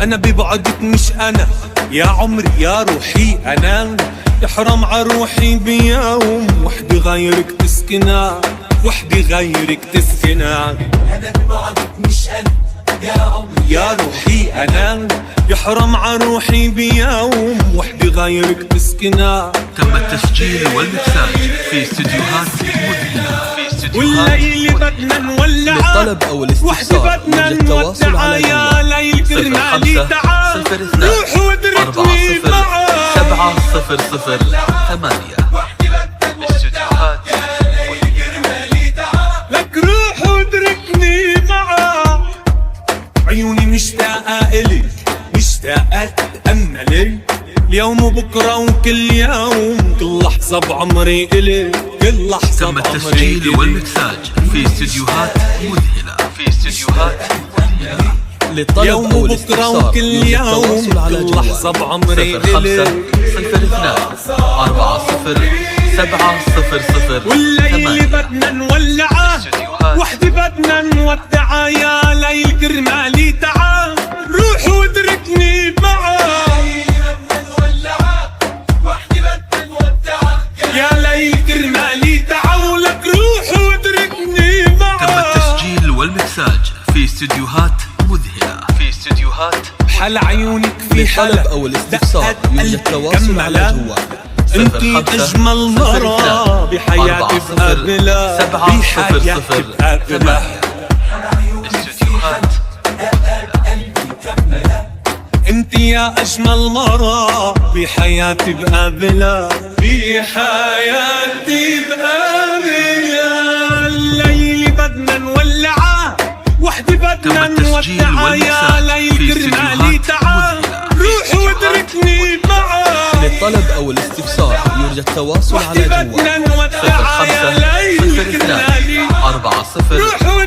أنا ببعدك مش أنا يا عمري يا روحي أنا، يحرم عروحي بيوم وحدي غيرك تسكنها، وحدي غيرك تسكنها. أنا ببعدك مش أنا يا عمري يا روحي أنا، يحرم عروحي بيوم وحدي غيرك تسكنها. تم التسجيل والمكساج في استديوهات مذهلة. والليل بدنا نولعها، للطلب أو الاستفسار بدنا يرجى التواصل على يا ليل كرمالي تعال روح وادركني معاك 70008. استديوهات لك روح وادركني معاك. عيوني مشتاقة إلي، مشتاقة تتأملي اليوم وبكرة وكل يوم، كل لحظة بعمري إلي، كل لحظة تم بعمري التسجيل إلي. والمكساج في استديوهات مذهلة. للطلب يوم أو وبكرة الاستفسار وكل يرجى يوم، التواصل على كل جوال لحظة بعمري 05 52 40 700 والليل بدنا نولعها، وحدي بدنا نودعها يا ليل كرمالي تعال روح وادركني معاك. يا ليل كرمالي تعال لك روح وادركني تم معاك. التسجيل والمكساج في استديوهات مذهلة. حل عيونك في حلا، للطلب أو الاستفسار يرجى التواصل على جوال انتي اجمل مرة بحياتي بقابلها، بحياتي بقابلها. انتي يا اجمل مرة بحياتي بقابلها، بحياتي بقابلها. الليل بدنا نولعها، وحدي بدنا نودعها يا ليل كرمالي تعال روح وادركني معاك. للطلب أو الاستفسار يرجى التواصل على وحدي جوال بدنا نودعها يا ليل كرمالي 40 700